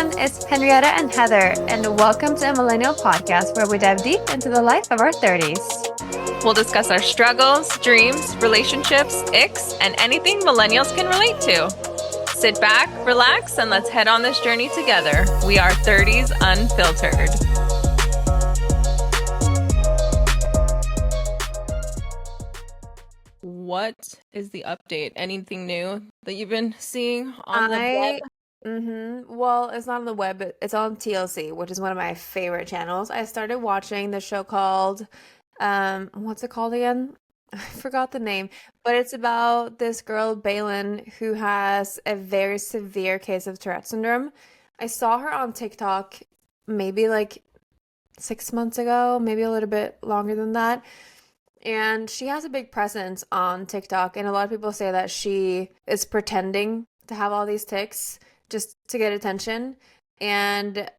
everyone, it's Henriette and Heather, and welcome to a Millennial podcast where we dive deep into the life of our 30s. We'll discuss our struggles, dreams, relationships, icks, and anything millennials can relate to. Sit back, relax, and let's head on this journey together. We are 30s Unfiltered. What is the update? Anything new that you've been seeing on the web? Well, it's not on the web, but it's on TLC, which is one of my favorite channels. I started watching the show called, what's it called again? I forgot the name, but it's about this girl, Balin, who has a very severe case of Tourette syndrome. I saw her on TikTok maybe like 6 months ago, maybe a little bit longer than that. And she has a big presence on TikTok, and a lot of people say that she is pretending to have all these tics just to get attention, and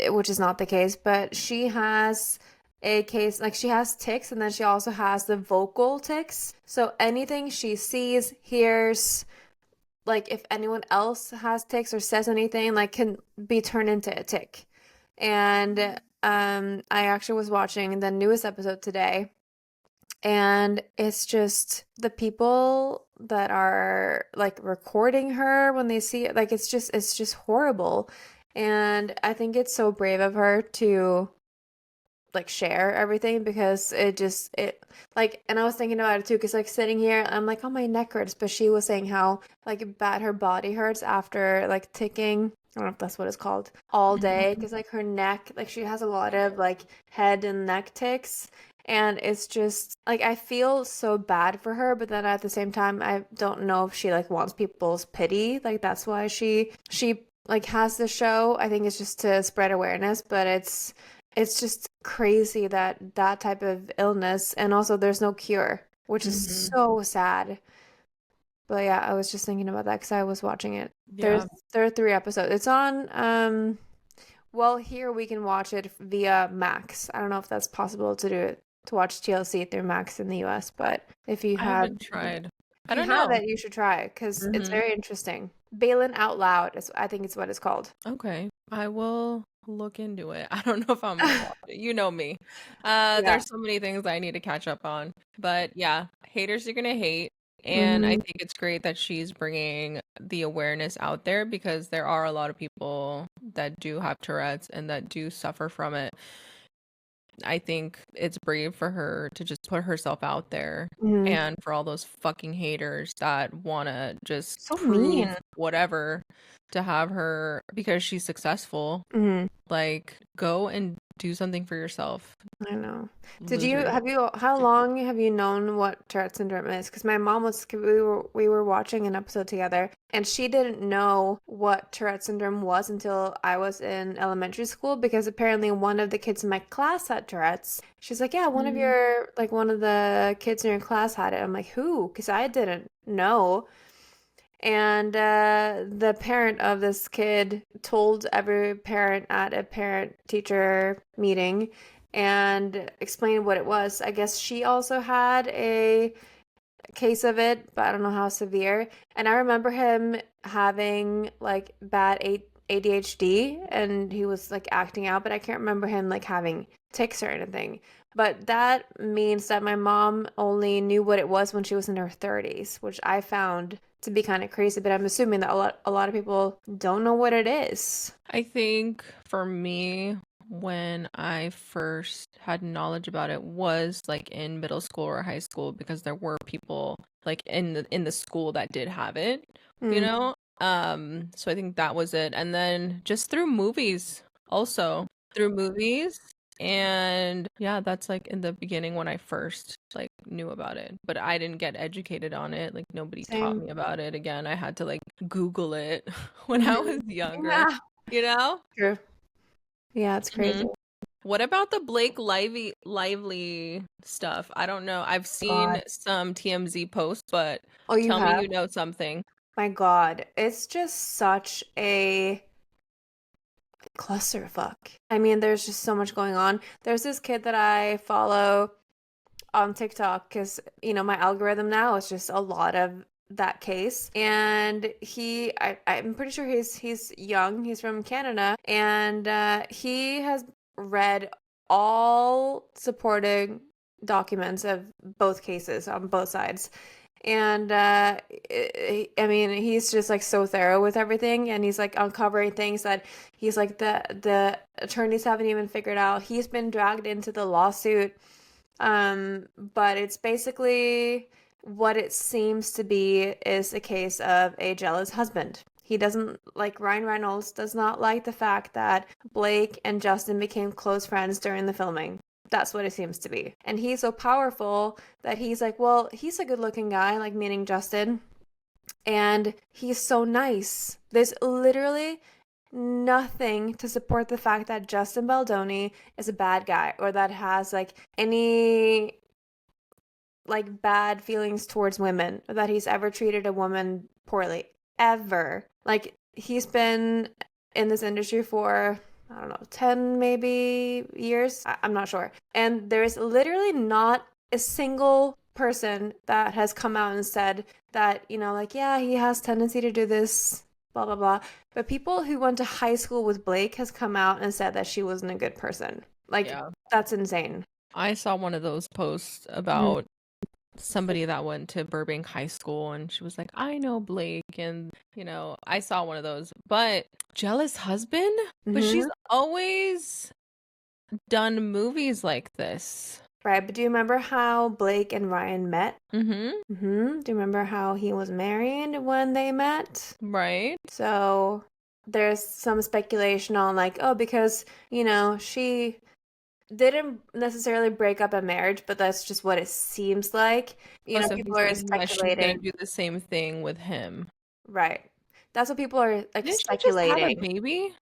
which is not the case, but she has a case, like she has tics, and then she also has the vocal tics. So anything she sees, hears, like if anyone else has tics or says anything, like can be turned into a tic. And I actually was watching the newest episode today, and it's just the people that are like recording her when they see it, like it's just horrible. And I think it's so brave of her to like share everything, because it like, and I was thinking about it too, because like sitting here, I'm like, oh, my neck hurts, but she was saying how like bad her body hurts after like ticking. I don't know if that's what it's called, all day, because like her neck, like she has a lot of like head and neck tics. And it's just like I feel so bad for her, but then at the same time, I don't know if she like wants people's pity. Like that's why she like has the show. I think it's just to spread awareness, but it's just crazy that that type of illness, and also there's no cure, which is so sad. But yeah, I was just thinking about that because I was watching it. Yeah. There are 3 episodes. It's on well, here we can watch it via Max. I don't know if that's possible to do it, to watch TLC through Max in the US, but if you I have haven't tried. if I you don't have know. it, you should try it because it's Mhm. very interesting. Balin Out Loud is, I think it's what it's called. Okay, I will look into it. I don't know if I'm gonna watch it. You know me. Yeah. There's so many things I need to catch up on. But yeah, haters are gonna hate. And I hmm think it's great that she's bringing the awareness out there, because there are a lot of people that do have Tourette's and that do suffer from it. I think it's brave for her to just put herself out there, hmm and for all those fucking haters that want to just So prove mean. whatever to have her because she's successful. hmm Like, go and do something for yourself, I know. loser. How long have you known what Tourette syndrome is? Because my mom was, we were watching an episode together, and she didn't know what Tourette syndrome was until I was in elementary school, because apparently one of the kids in my class had Tourette's. She's like, yeah, Mm. one of the kids in your class had it. I'm like, who? Because I didn't know. And the parent of this kid told every parent at a parent-teacher meeting and explained what it was. I guess she also had a case of it, but I don't know how severe. And I remember him having like bad ADHD, and he was like acting out, but I can't remember him like having tics or anything. But that means that my mom only knew what it was when she was in her 30s, which I found to be kind of crazy, but I'm assuming that a lot of people don't know what it is. I think for me, when I first had knowledge about it was like in middle school or high school, because there were people like in the school that did have it, you Mm, know? So I think that was it. And then just through movies also. Through movies. And yeah, that's like in the beginning when I first like knew about it. But I didn't get educated on it. Like nobody taught same. me about it. Again, I had to like Google it when I was hmm younger, Yeah, you know? true. Yeah, it's crazy. Mhm. What about the Blake Lively stuff? I don't know. I've God. seen some TMZ posts, but Oh, you tell me have? you know something. My God, it's just such a clusterfuck. I mean, there's just so much going on. There's this kid that I follow on TikTok because, my algorithm now is just a lot of that case. And I'm pretty sure he's young. He's from Canada, and he has read all supporting documents of both cases on both sides. And I mean, he's just like so thorough with everything, and he's like uncovering things that he's like the attorneys haven't even figured out. He's been dragged into the lawsuit, but it's basically what it seems to be is a case of a jealous husband. He doesn't like Ryan Reynolds does not like the fact that Blake and Justin became close friends during the filming. That's what it seems to be. And he's so powerful that he's like, well, he's a good looking guy, like meaning Justin, and he's so nice. There's literally nothing to support the fact that Justin Baldoni is a bad guy or that has like any like bad feelings towards women or that he's ever treated a woman poorly ever. Like he's been in this industry for I don't know, 10 maybe years. I'm not sure. And there's literally not a single person that has come out and said that, like, yeah, he has tendency to do this, blah, blah, blah. But people who went to high school with Blake has come out and said that she wasn't a good person. Like, Yeah. that's insane. I saw one of those posts about somebody that went to Burbank High School, and she was like, I know Blake, and I saw one of those. But jealous husband? But she's always done movies like this. Right, but do you remember how Blake and Ryan met? Mm-hmm. Do you remember how he was married when they met? Right. So there's some speculation on like, oh, because, she didn't necessarily break up a marriage, but that's just what it seems like. So People he's are thinking that she's gonna speculating. do the same thing with him. Right. That's what people are like Didn't she just have a speculating. baby?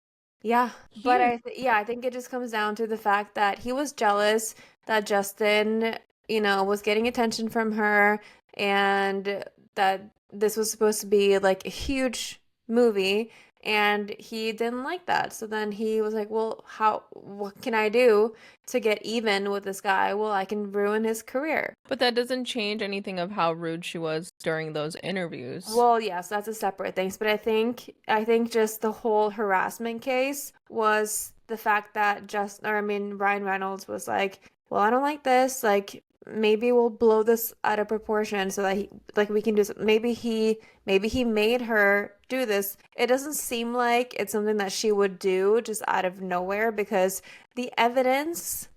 Yeah, but Cute. I think it just comes down to the fact that he was jealous that Justin, was getting attention from her and that this was supposed to be like a huge movie and he didn't like that. So then he was like, "Well, what can I do to get even with this guy? Well, I can ruin his career." But that doesn't change anything of how rude she was during those interviews. Well, yes, that's a separate thing. But I think just the whole harassment case was the fact that Ryan Reynolds was like, well, I don't like this. Like, maybe we'll blow this out of proportion so that we can do some. Maybe he made her do this. It doesn't seem like it's something that she would do just out of nowhere because the evidence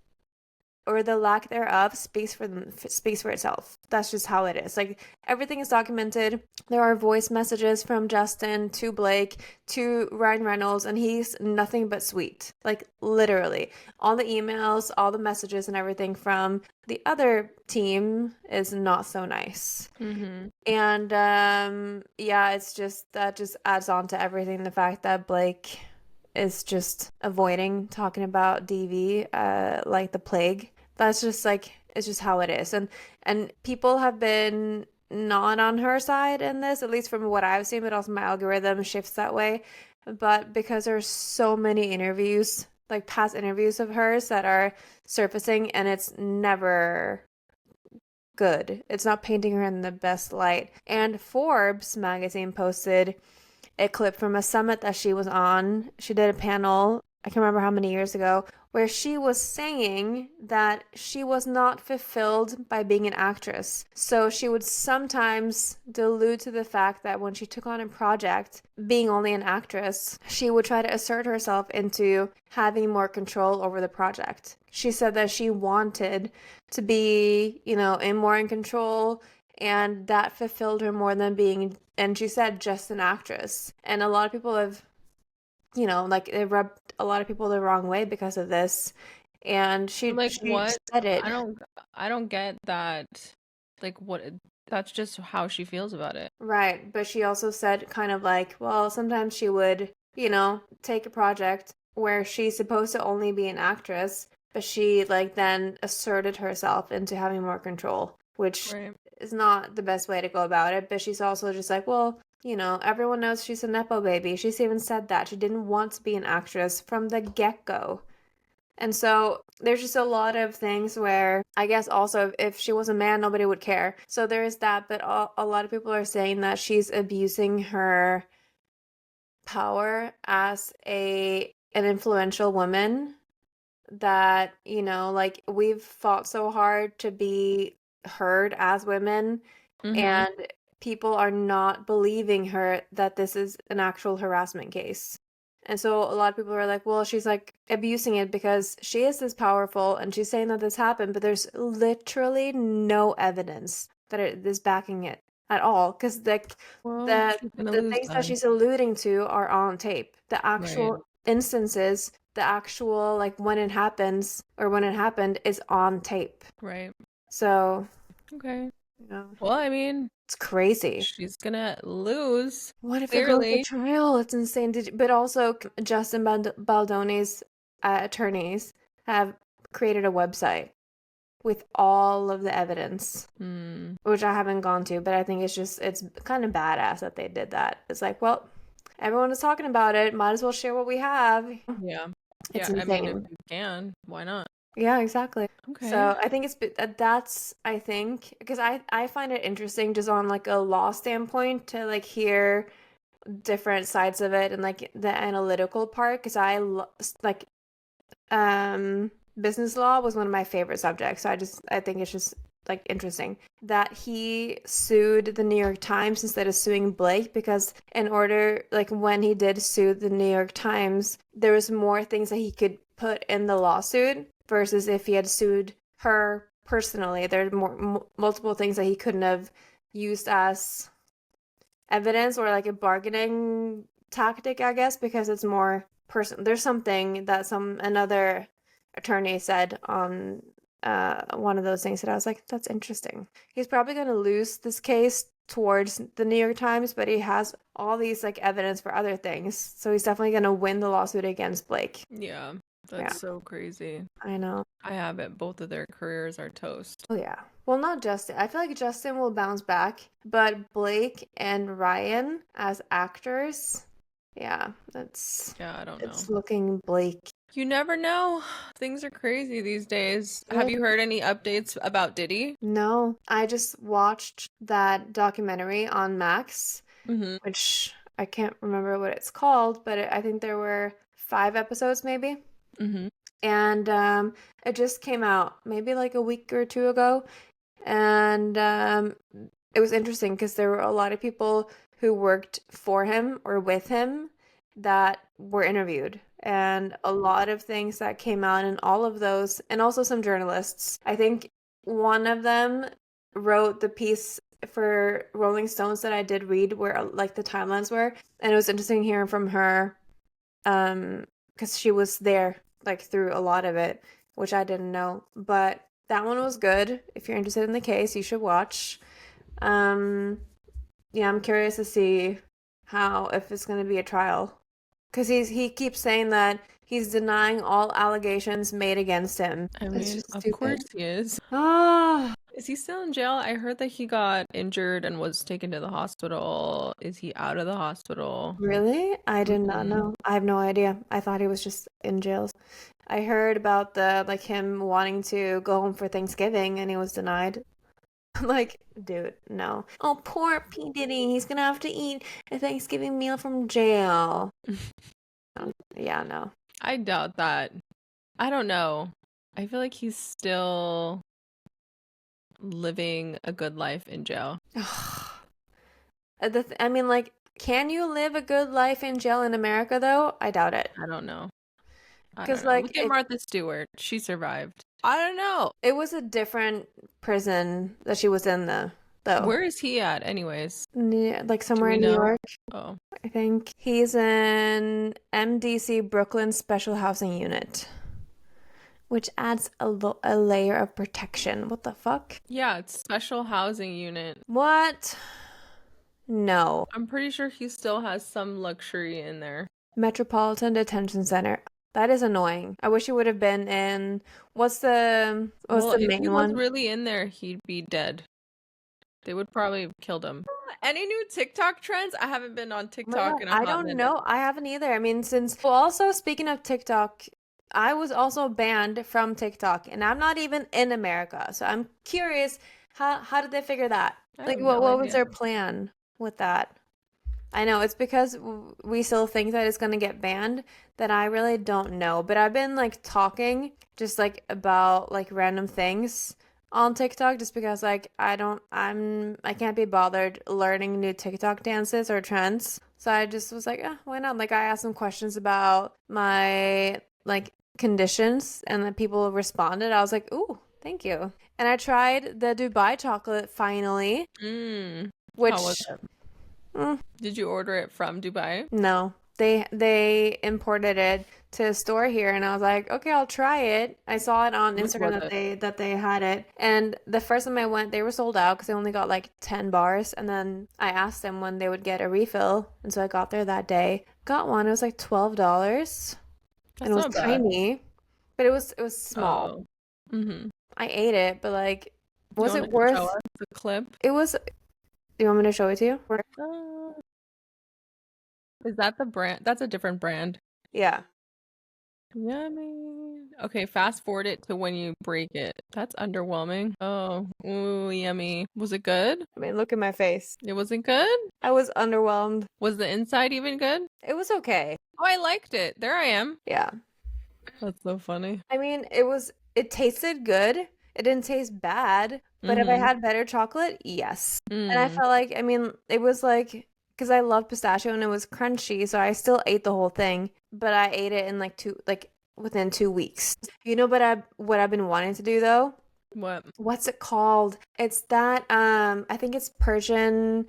or the lack thereof speaks for itself. That's just how it is. Like everything is documented. There are voice messages from Justin to Blake to Ryan Reynolds, and he's nothing but sweet. Like literally, all the emails, all the messages, and everything from the other team is not so nice. Mm-hmm. And yeah, it's just that just adds on to everything. The fact that Blake is just avoiding talking about DV like the plague. That's just like it's just how it is. And people have been not on her side in this, at least from what I've seen, but also my algorithm shifts that way. But because there's so many interviews, like past interviews of hers that are surfacing and it's never good. It's not painting her in the best light. And Forbes magazine posted a clip from a summit that she was on. She did a panel, I can't remember how many years ago, where she was saying that she was not fulfilled by being an actress. So she would sometimes allude to the fact that when she took on a project, being only an actress, she would try to assert herself into having more control over the project. She said that she wanted to be, more in control, and that fulfilled her more than being, and she said, just an actress. And a lot of people have, like it rubbed a lot of people the wrong way because of this. And she Like she what? said it. I don't get that. Like what? That's just how she feels about it. Right, but she also said kind of like, well, sometimes she would, take a project where she's supposed to only be an actress, but she like then asserted herself into having more control, which Right. is not the best way to go about it. But she's also just like, well, everyone knows she's a Nepo baby. She's even said that she didn't want to be an actress from the get-go. And so there's just a lot of things where I guess also if she was a man, nobody would care. So there is that, but a lot of people are saying that she's abusing her power as an influential woman, that, like we've fought so hard to be heard as women, Mm-hmm. and people are not believing her that this is an actual harassment case. And so a lot of people are like, well, she's like abusing it because she is this powerful and she's saying that this happened, but there's literally no evidence that it is backing it at all. Because Well, the she's gonna the lose things that then. she's alluding to are on tape. The Right. actual instances, the actual like when it happens or when it happened is on tape. Right. So, Okay. you know, Well, I mean, it's crazy. she's gonna lose, What if it goes to clearly. trial? It's insane. But also, Justin Baldoni's attorneys have created a website with all of the evidence, Hmm. which I haven't gone to, but I think it's kind of badass that they did that. It's like, well, everyone is talking about it. Might as well share what we have. Yeah. It's Yeah, I mean, if insane. you can, why not? Yeah, exactly. Okay. So I think that's I think because I find it interesting just on like a law standpoint to like hear different sides of it and like the analytical part because like business law was one of my favorite subjects. So I think it's just like interesting that he sued the New York Times instead of suing Blake, because in order like when he did sue the New York Times, there was more things that he could put in the lawsuit versus if he had sued her personally. There's multiple things that he couldn't have used as evidence or like a bargaining tactic, I guess, because it's more person. There's something that another attorney said on one of those things that I was like, that's interesting. He's probably going to lose this case towards the New York Times, but he has all these like evidence for other things, so he's definitely going to win the lawsuit against Blake. Yeah, Yeah, that's so crazy. I know. I have it. Both of their careers are toast. Oh yeah. Well, not Justin. I feel like Justin will bounce back, but Blake and Ryan as actors, yeah, Yeah, I don't know. it's looking bleak. You never know. Things are crazy these days. Have Like, you heard any updates about Diddy? no, I just watched that documentary on Max, Mm-hmm. which I can't remember what it's called, but I think there were 5 episodes maybe. Mm-hmm. And it just came out maybe like a week or two ago. And it was interesting because there were a lot of people who worked for him or with him that were interviewed, and a lot of things that came out in all of those, and also some journalists. I think one of them wrote the piece for Rolling Stones that I did read where like the timelines were, and it was interesting hearing from her because she was there like through a lot of it, which I didn't know. But that one was good. If you're interested in the case, you should watch. Um, yeah, I'm curious to see how if it's going to be a trial, because he keeps saying that he's denying all allegations made against him. I It's mean, just of stupid. course he is. Ah, Is he still in jail? I heard that he got injured and was taken to the hospital. Is he out of the hospital? really? I did not Mm-hmm. know. I have no idea. I thought he was just in jail. I heard about the like him wanting to go home for Thanksgiving and he was denied. Like, dude, no. Oh, poor P. Diddy. He's gonna have to eat a Thanksgiving meal from jail. Yeah, no. I doubt that. I don't know. I feel like he's still living a good life in jail. I mean, like, can you live a good life in jail in America, though? I doubt it. I don't know. I Because, don't know. like, Look at Martha Stewart. She survived. I don't know. it was a different prison that she was in, though. Where is he at, anyways? Like, Do somewhere we in New know? York, Oh, I think. He's in MDC Brooklyn Special Housing Unit, which adds a layer of protection. What the fuck? yeah, it's special housing unit. What? No. I'm pretty sure he still has some luxury in there. Metropolitan Detention Center. That is annoying. I wish he would have been in what's Well, the if he main was one? really in there, he'd be dead. They would probably have killed him. Any new TikTok trends? I haven't been on Oh my TikTok God, in a I hot don't minute. know. I haven't either. I mean, since well, also speaking of TikTok, I was also banned from TikTok, and I'm not even in America. So I'm curious, how did they figure that? I Like, have no what was idea. their plan with that? I know it's because we still think that it's gonna get banned that I really don't know. But I've been like talking just like about like random things on TikTok just because like I can't be bothered learning new TikTok dances or trends. So I just was like, why not? Like I asked some questions about my like conditions and then people responded. I was like, ooh, thank you. And I tried the Dubai chocolate finally, Mm. How was which it? mm, Did you order it from Dubai? no, they imported it to a store here, and I was like, okay, I'll try it. I saw it on How much Instagram was it? that they had it, and the first time I went, they were sold out because they only got like 10 bars. And then I asked them when they would get a refill, and so I got there that day. Got one. It was like $12, and it That's was not bad. tiny, but it was small. Oh. Mm-hmm. I ate it, but like, Do you was want it to show worth? us the clip? It was. Do you want me to show it to you? Uh, is that the brand? That's a different brand. Yeah. Yummy. Okay, fast forward it to when you break it. That's underwhelming. Oh, ooh, yummy. Was it good? I mean, look at my face. It wasn't good? I was underwhelmed. Was the inside even good? It was okay. Oh, I liked it. There I am. Yeah. That's so funny. I mean, it tasted good. It didn't taste bad, but if I Mm-hmm. had better chocolate, yes. And I Mm. felt like, I mean, it was like, because I love pistachio and it was crunchy, so I still ate the whole thing, but I ate it in like within 2 weeks. You know what I've been wanting to do though? What? What's it called? It's that I think it's Persian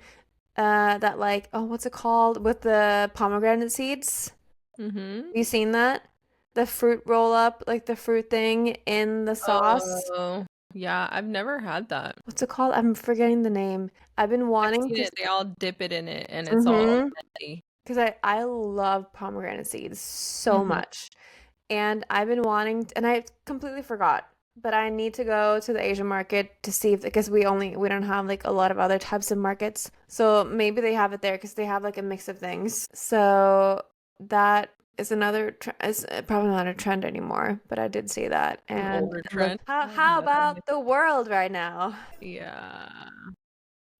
that like, oh, what's it called? With the pomegranate seeds. Mm-hmm. You seen that? The fruit roll up, like the fruit thing in the sauce. Oh, yeah, I've never had that. What's it called? I'm forgetting the name. I've been I've wanting seen to. it. They all dip it in it and it's all Mm-hmm. melty. Because I love pomegranate seeds so Mm-hmm. much. And I've been wanting, and I completely forgot. But I need to go to the Asian market to see if, because we don't have like a lot of other types of markets. So maybe they have it there because they have like a mix of things. So that is another, it's probably not a trend anymore, but I did see that. An And older look, trend. how about the world right now? Yeah,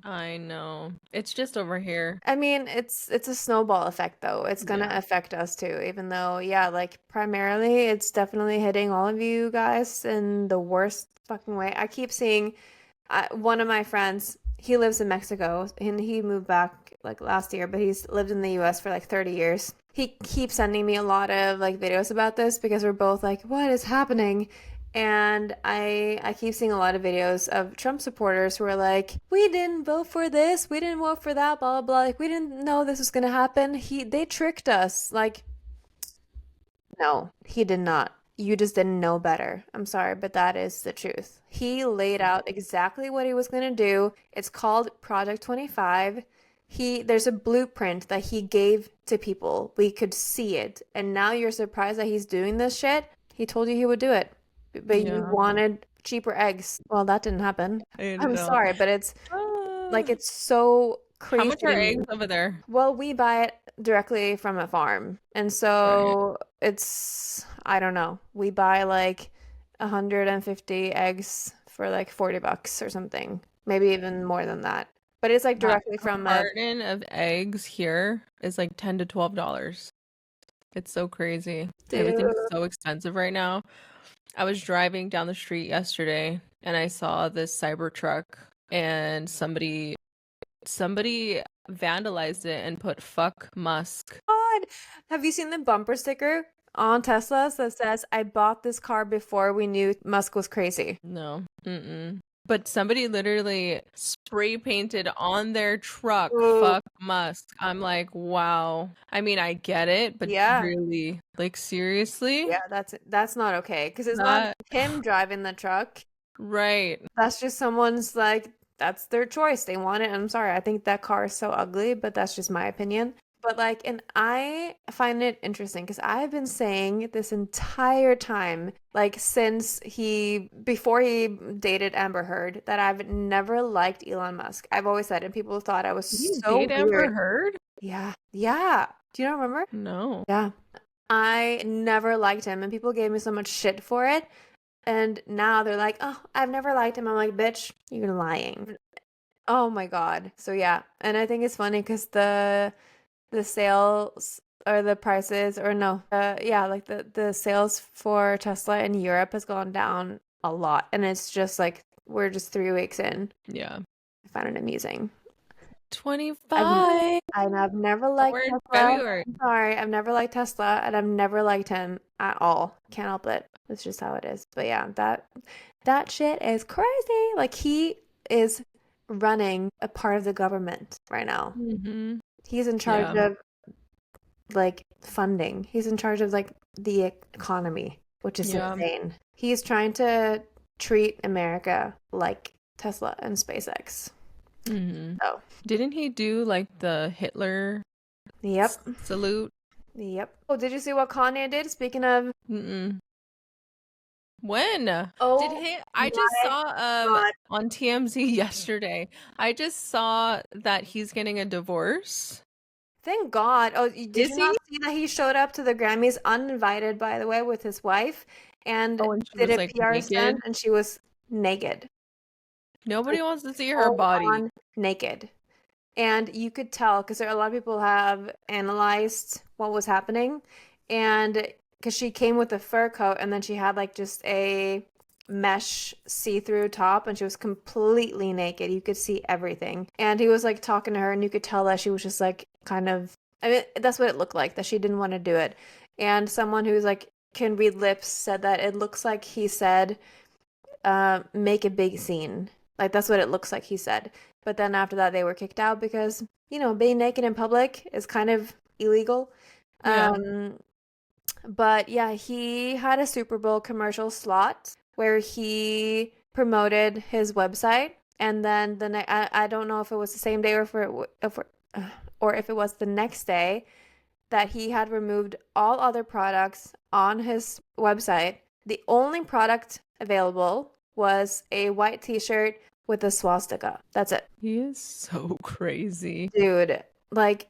I know. It's just over here. I mean, it's a snowball effect though. It's gonna Yeah. affect us too, even though, yeah, like primarily it's definitely hitting all of you guys in the worst fucking way. I keep seeing one of my friends, he lives in Mexico and he moved back like last year, but he's lived in the US for like 30 years. He keeps sending me a lot of like videos about this because we're both like, what is happening? And I keep seeing a lot of videos of Trump supporters who are like, we didn't vote for this, we didn't vote for that, blah blah blah. Like we didn't know this was gonna happen. They tricked us. Like, no, he did not. You just didn't know better. I'm sorry, but that is the truth. He laid out exactly what he was going to do. It's called Project 25. There's a blueprint that he gave to people. We could see it. And now you're surprised that he's doing this shit? He told you he would do it. But you Yeah, wanted cheaper eggs. Well, that didn't happen. I I'm know. sorry, but it's like Ah. it's so How crazy much to are me. eggs over there? Well, we buy it directly from a farm. And Right. so I don't know. We buy like 150 eggs for like $40 or something. Maybe even more than that. But it's like Yeah, directly a from a, carton of eggs here is like $10 to $12. It's so crazy. Everything's dude. so expensive right now. I was driving down the street yesterday and I saw this cyber truck and somebody vandalized it and put fuck Musk. God, have you seen the bumper sticker on Teslas that says, I bought this car before we knew Musk was crazy? No. Mm-mm. But somebody literally spray painted on their truck, Ooh, fuck Musk. I'm like, wow. I mean, I get it, but yeah. really, like, seriously? Yeah, that's not okay because it's not That, him driving the truck. right. That's just someone's like, that's their choice. They want it. I'm sorry. I think that car is so ugly, but that's just my opinion. But like, and I find it interesting because I've been saying this entire time, like before he dated Amber Heard, that I've never liked Elon Musk. I've always said, and people thought I was Did you so date Amber weird. Heard? Yeah. Yeah. Do you not remember? No. Yeah. I never liked him, and people gave me so much shit for it. And now they're like, "Oh, I've never liked him." I'm like, "Bitch, you're lying." Oh my God. So yeah, and I think it's funny because the sales or the prices or no, yeah, like the sales for Tesla in Europe has gone down a lot, and it's just like we're just 3 weeks in. Yeah. I find it amusing. I've 25. I've never We're liked in Tesla. February. I'm sorry, I've never liked Tesla, and I've never liked him at all. Can't help it. It's just how it is. But yeah, that shit is crazy. Like he is running a part of the government right now. Mm-hmm. He's in charge Yeah. of like funding. He's in charge of like the economy, which is Yeah. insane. He's trying to treat America like Tesla and SpaceX. Mm-hmm. So, Didn't he do like the Hitler yep. salute? Yep. Oh, did you see what Kanye did? Speaking of, Mm-mm. When did oh he? I just my saw God. on TMZ yesterday. I just saw that he's getting a divorce. Thank God. Oh, did Is you he? not see that he showed up to the Grammys uninvited, by the way, with his wife and Oh, and she did was a like PR naked. stunt and she was naked, Nobody like wants to see her full body. on naked. And you could tell because a lot of people have analyzed what was happening. And because she came with a fur coat and then she had like just a mesh see-through top and she was completely naked. You could see everything. And he was like talking to her and you could tell that she was just like kind of, I mean, that's what it looked like, that she didn't want to do it. And someone who's like can read lips said that it looks like he said, make a big scene. Like that's what it looks like he said. But then after that, they were kicked out because, being naked in public is kind of illegal. Yeah. Um, but yeah, he had a Super Bowl commercial slot where he promoted his website. And then I don't know if it was the same day or or if it was the next day that he had removed all other products on his website. The only product available was a white t-shirt with a swastika. That's it. He is so crazy. Dude, like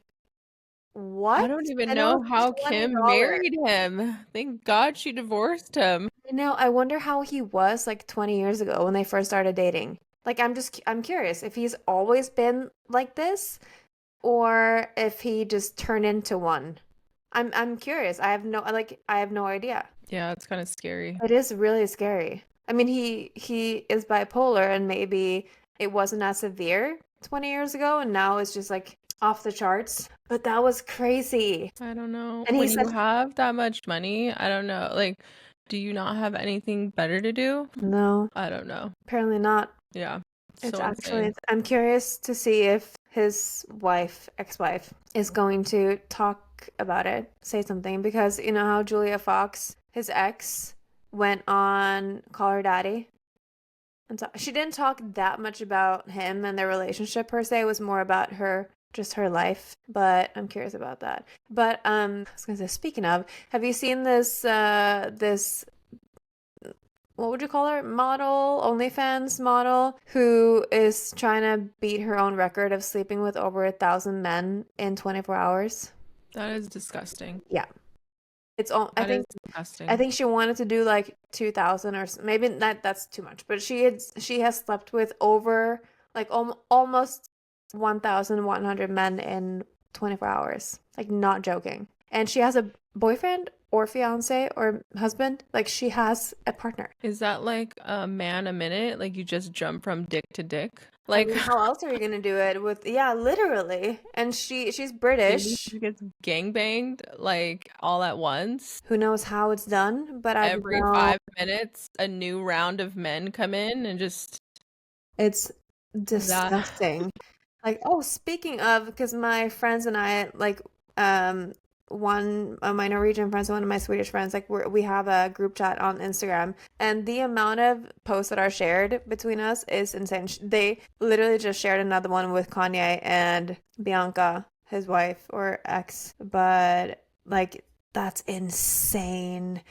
I what? don't even And it was know how Kim $20. married him. Thank God she divorced him. I wonder how he was like 20 years ago when they first started dating. Like I'm curious if he's always been like this or if he just turned into one. I'm curious. I have no idea. Yeah, it's kind of scary. It is really scary. I mean, he is bipolar and maybe it wasn't as severe 20 years ago and now it's just like off the charts. But that was crazy. I don't know. And he When said, you have that much money, I don't know. Like, do you not have anything better to do? no, I don't know. apparently not. Yeah, It's so actually, insane. I'm curious to see if his wife, ex-wife, is going to talk about it, say something, because you know how Julia Fox, his ex, went on Call Her Daddy? And so she didn't talk that much about him and their relationship per se. It was more about her, just her life. But I'm curious about that. But I was gonna say, speaking of, have you seen this what would you call her? Model, OnlyFans model, who is trying to beat her own record of sleeping with over 1,000 men in 24 hours? That is disgusting. Yeah. It's all, That is I disgusting. think she wanted to do like 2,000 or maybe that's too much, but she has slept with over like almost 1,100 men in 24 hours. Like not joking. And she has a boyfriend or fiance or husband. Like she has a partner. Is that like a man a minute? Like you just jump from dick to dick? I Like mean, how else are you gonna do it with, yeah, literally. And she's maybe British. she gets gangbanged like all at once. Who knows how it's done, but I Every know 5 minutes, a new round of men come in and just it's that. disgusting. Like, oh, speaking of, because my friends and I, like, one of my Norwegian friends and one of my Swedish friends, like, we have a group chat on Instagram, and the amount of posts that are shared between us is insane. They literally just shared another one with Kanye and Bianca, his wife or ex, but like, that's insane.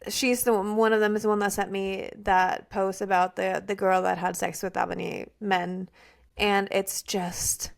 She's the one of them is the one that sent me that post about the girl that had sex with that many men, and it's just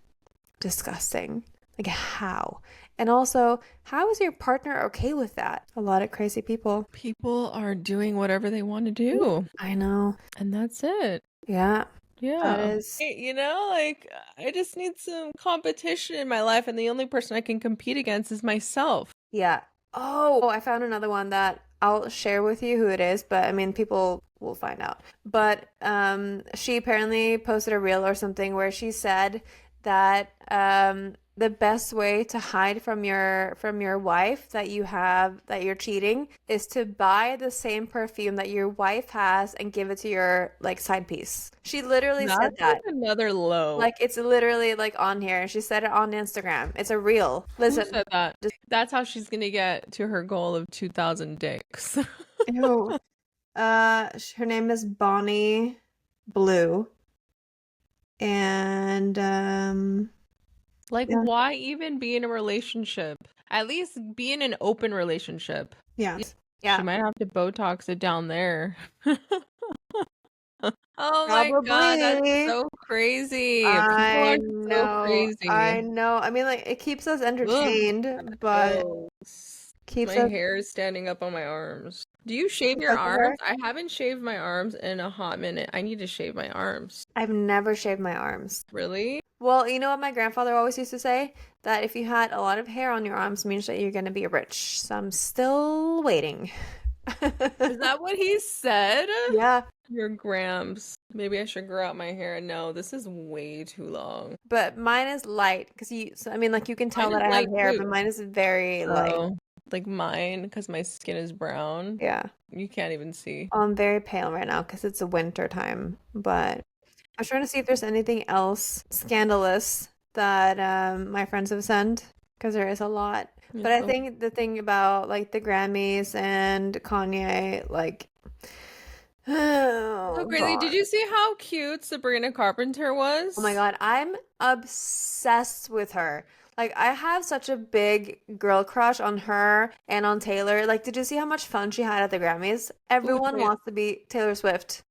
disgusting. Like, how? And also, how is your partner okay with that? A lot of crazy people. People are doing whatever they want to do, I know. and that's it. Yeah, that Yeah. is. You know, like I just need some competition in my life, and the only person I can compete against is myself. Yeah. Oh, I found another one that I'll share with you who it is, but I mean, people will find out. But she apparently posted a reel or something where she said that the best way to hide from your wife that you have that you're cheating is to buy the same perfume that your wife has and give it to your like side piece. She literally said That's like that. another low. Like it's literally like on here. She said it on Instagram. It's a reel. Who Listen, said that? That's how she's gonna get to her goal of 2,000 dicks. ew. Her name is Bonnie Blue, and Like, yeah, why even be in a relationship? At least be in an open relationship. yeah, She yeah, might have to Botox it down there. Oh my God, that's probably. so crazy. People are so crazy. I know. I mean, like it keeps us Ugh, entertained, but gross. keeps My us hair is standing up on my arms. Do you shave your because of her. arms? I haven't shaved my arms in a hot minute. I need to shave my arms. I've never shaved my arms. Really? Well, you know what my grandfather always used to say? That if you had a lot of hair on your arms means that you're gonna be rich. So I'm still waiting. Is that what he said? Yeah, Your grams. Maybe I should grow out my hair. No, this is way too long. but mine is light because so I mean, like you can tell Mine that is I have light hair, but too. mine is very light. Oh, like mine, because my skin is brown. Yeah. You can't even see. I'm very pale right now because it's a winter time, but I'm trying to see if there's anything else scandalous that my friends have sent because there is a lot. But It's I so, think the thing about like the Grammys and Kanye, like, so oh crazy. Did God. you see how cute Sabrina Carpenter Oh my was? God, I'm obsessed with her. Like, I have such a big girl crush on her and on Taylor. Like, did you see how much fun she had at the Grammys? Who Everyone did? wants to be Taylor Swift.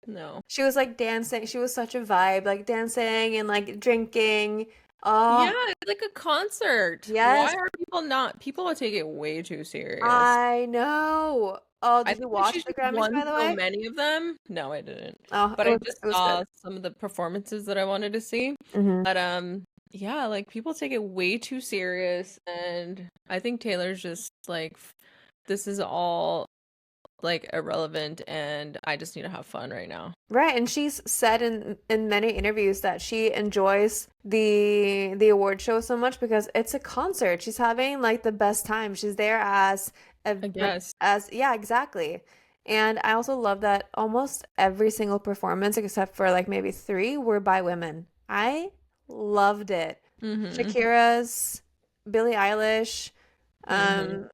No. She was like dancing. She was such a vibe, like dancing and like drinking. Yeah, Oh, it's like a concert. Why yes, are people not? People take it way too serious. I know. Oh, I did you think that watch she the just Grammys, by won the so way? many of them. No, I didn't. Oh, But I just it was good. saw some of the performances that I wanted to see. Hmm. But yeah, like people take it way too serious, and I think Taylor's just like this is all like irrelevant, and I just need to have fun right now. Right, and she's said in many interviews that she enjoys the award show so much because it's a concert. She's having like the best time. She's there as a I like guess. as yeah, exactly. And I also love that almost every single performance except for like maybe three were by women. I loved it. Mm-hmm. Shakira's, Billie Eilish, Mm-hmm. um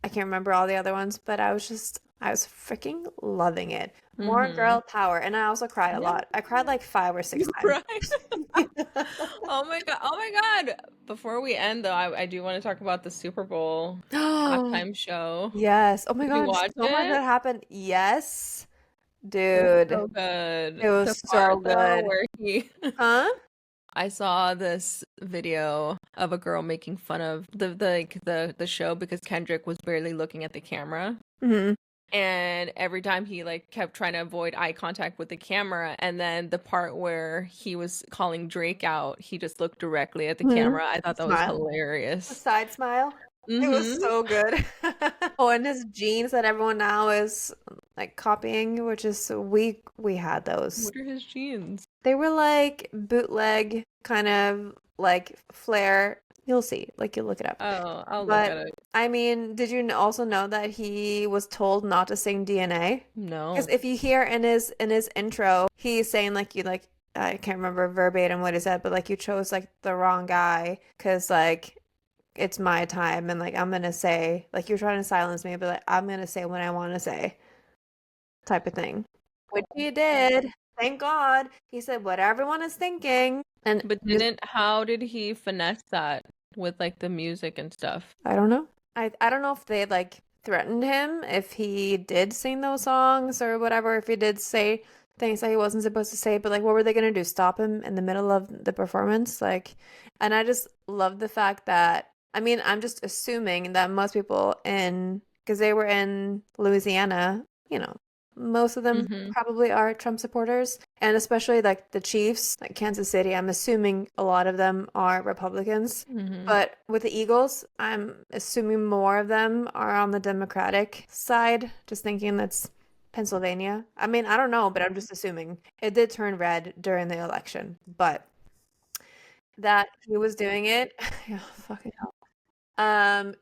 I can't remember all the other ones, but I was freaking loving it. More Mm-hmm. girl power. And I also cried a Yeah. lot. I cried like five or six times. Right. Oh my God. Oh my God. Before we end though, I do want to talk about the Super Bowl Oh, halftime show. yes. Oh my Did you God, watch so much it? that happened. Yes, It was dude. so good. It was The so part though good. where he Huh? I saw this video of a girl making fun of the show because Kendrick was barely looking at the camera. Hmm. And every time he like kept trying to avoid eye contact with the camera, and then the part where he was calling Drake out, he just looked directly at the Hmm. camera. I thought that was Smile. A hilarious. side smile. It was Mm-hmm. so good. Oh, and his jeans that everyone now is like copying, which is we had those. What are his jeans? They were like bootleg kind of like flare. You'll see, like you'll look it up. Oh, I'll look But at it. I mean, did you also know that he was told not to sing DNA? Because No. if you hear in his intro, he's saying like you like I can't remember verbatim what he said, but like you chose like the wrong guy because like it's my time and like I'm gonna say like you're trying to silence me, but like I'm gonna say what I want to say type of thing. Which he did. Thank God. He said what everyone is thinking. And But how did he finesse that with like the music and stuff? I don't know. I don't know if they like threatened him if he did sing those songs or whatever, if he did say things that he wasn't supposed to say, but like what were they gonna do? Stop him in the middle of the performance? Like, and I just love the fact that I mean, I'm just assuming that most people in because they were in Louisiana, you know, most of them Mm-hmm. probably are Trump supporters, and especially like the Chiefs, like Kansas City, I'm assuming a lot of them are Republicans. Mm-hmm. But with the Eagles, I'm assuming more of them are on the Democratic side, just thinking that's Pennsylvania. I mean, I don't know, but I'm just assuming. It did turn red during the election, but that he was doing it, yeah, fucking hell.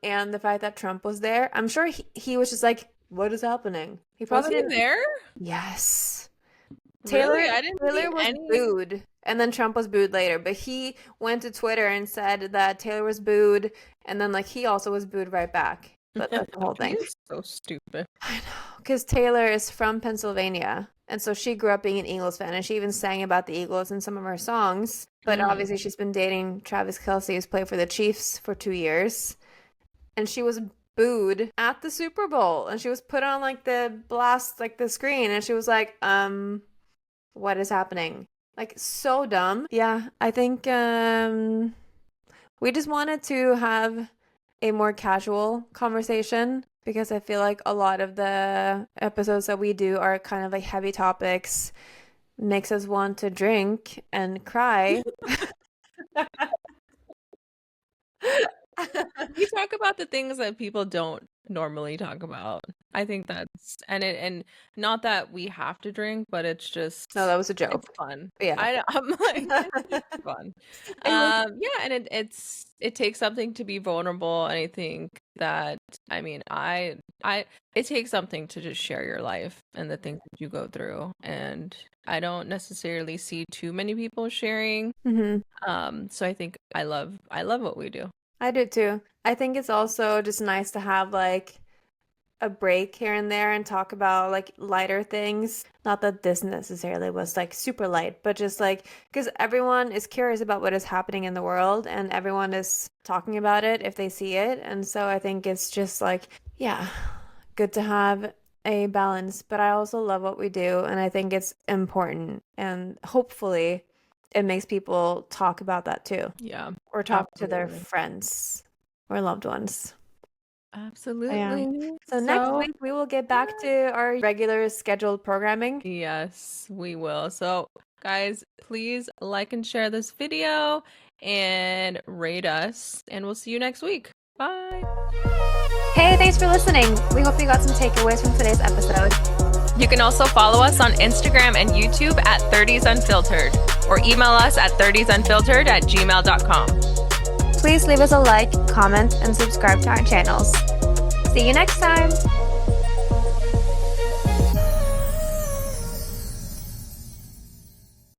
And the fact that Trump was there, I'm sure he was just like, what is happening? He Was probably he didn't. there? Yes. Really? Taylor I didn't see Taylor was any. booed, and then Trump was booed later. But he went to Twitter and said that Taylor was booed, and then like he also was booed right back. But that's the whole He thing. is so stupid. I know, because Taylor is from Pennsylvania, and so she grew up being an Eagles fan, and she even sang about the Eagles in some of her songs. But Mm. obviously, she's been dating Travis Kelce, who's played for the Chiefs for 2 years, and she was booed at the Super Bowl, and she was put on like the blast, like the screen, and she was like, what is happening? Like so dumb. Yeah, I think we just wanted to have a more casual conversation because I feel like a lot of the episodes that we do are kind of like heavy topics, makes us want to drink and cry. We talk about the things that people don't normally talk about. I think that's and not that we have to drink, but it's No, just that was a it's joke. fun. Yeah. I'm like it's just fun. I hope. Yeah, and it takes something to be vulnerable, and I think that I mean I it takes something to just share your life and the things that you go through, and I don't necessarily see too many people sharing. Mhm. So I love what we do. I do too. I think it's also just nice to have like a break here and there and talk about like lighter things. Not that this necessarily was like super light, but just like because everyone is curious about what is happening in the world and everyone is talking about it if they see it. And so I think it's just like, yeah, good to have a balance. But I also love what we do, and I think it's important. And hopefully, it makes people talk about that too, Yeah, or talk to their absolutely. friends or loved ones. Yeah. Absolutely. So next So, week we will get back to our regular scheduled programming. yes, we will. So, guys, please like and share this video and rate us, and we'll see you next week. Bye. Hey, thanks for listening. We hope you got some takeaways from today's episode. You can also follow us on Instagram and YouTube at 30s Unfiltered, or email us at 30sunfiltered@gmail.com. Please leave us a like, comment, and subscribe to our channels. See you next time.